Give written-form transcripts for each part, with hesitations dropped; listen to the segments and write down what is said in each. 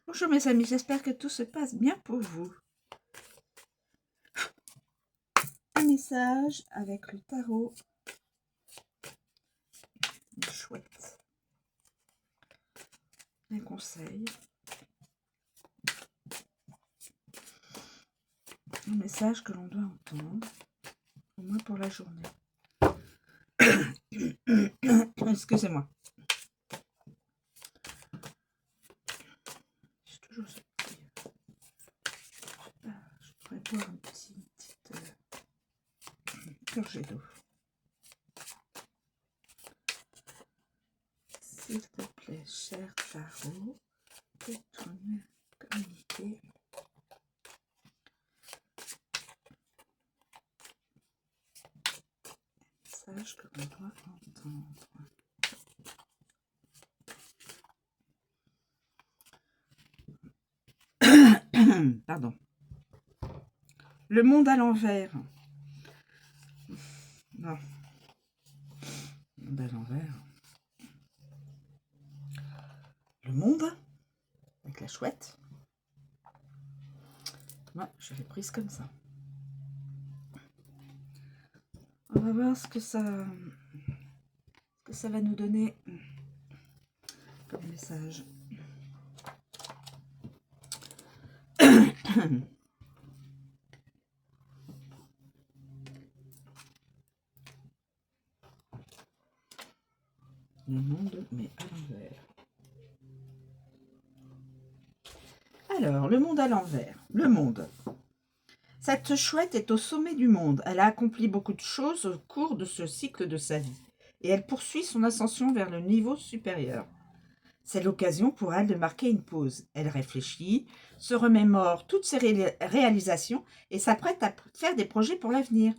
Bonjour mes amis, j'espère que tout se passe bien pour vous. Un message avec le tarot. Chouette. Un conseil. Un message que l'on doit entendre, au moins pour la journée. Excusez-moi. J'ai toujours ce petit... je pourrais boire une petite gorgée d'eau. S'il te plaît, cher tarot, peux-tu me communiquer un message que l'on doit entendre? Pardon. Le monde à l'envers. Non. Le monde à l'envers. Le monde avec la chouette. Moi, je l'ai prise comme ça. On va voir ce que ça va nous donner comme message. Le monde, mais à l'envers. Alors, le monde à l'envers. Le monde. Cette chouette est au sommet du monde. Elle a accompli beaucoup de choses au cours de ce cycle de sa vie. Et elle poursuit son ascension vers le niveau supérieur. C'est l'occasion pour elle de marquer une pause. Elle réfléchit, se remémore toutes ses réalisations et s'apprête à faire des projets pour l'avenir.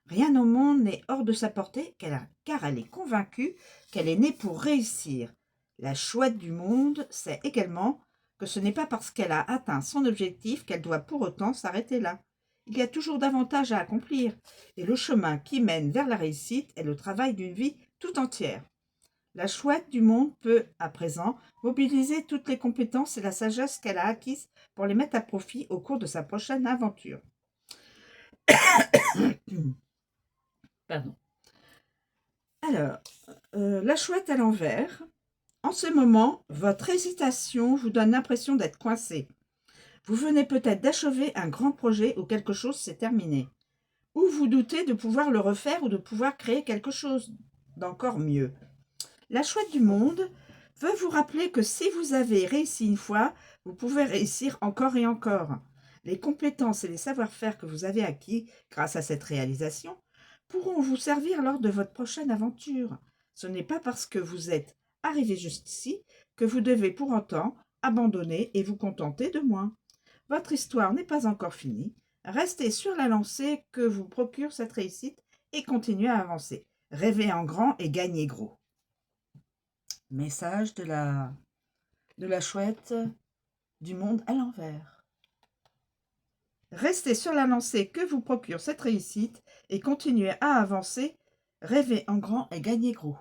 Rien au monde n'est hors de sa portée car elle est convaincue qu'elle est née pour réussir. La chouette du monde sait également que ce n'est pas parce qu'elle a atteint son objectif qu'elle doit pour autant s'arrêter là. Il y a toujours davantage à accomplir et le chemin qui mène vers la réussite est le travail d'une vie tout entière. La chouette du monde peut, à présent, mobiliser toutes les compétences et la sagesse qu'elle a acquises pour les mettre à profit au cours de sa prochaine aventure. Pardon. Alors, la chouette à l'envers. En ce moment, votre hésitation vous donne l'impression d'être coincé. Vous venez peut-être d'achever un grand projet où quelque chose s'est terminé. Ou vous doutez de pouvoir le refaire ou de pouvoir créer quelque chose d'encore mieux. La chouette du monde veut vous rappeler que si vous avez réussi une fois, vous pouvez réussir encore et encore. Les compétences et les savoir-faire que vous avez acquis grâce à cette réalisation pourront vous servir lors de votre prochaine aventure. Ce n'est pas parce que vous êtes arrivé jusqu'ici que vous devez pour autant abandonner et vous contenter de moins. Votre histoire n'est pas encore finie. Restez sur la lancée que vous procure cette réussite et continuez à avancer. Rêvez en grand et gagnez gros. Message de la chouette du monde à l'envers. Restez sur la lancée que vous procure cette réussite et continuez à avancer, rêvez en grand et gagnez gros.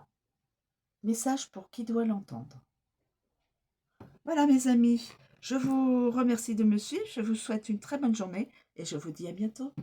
Message pour qui doit l'entendre. Voilà mes amis, je vous remercie de me suivre, je vous souhaite une très bonne journée et je vous dis à bientôt.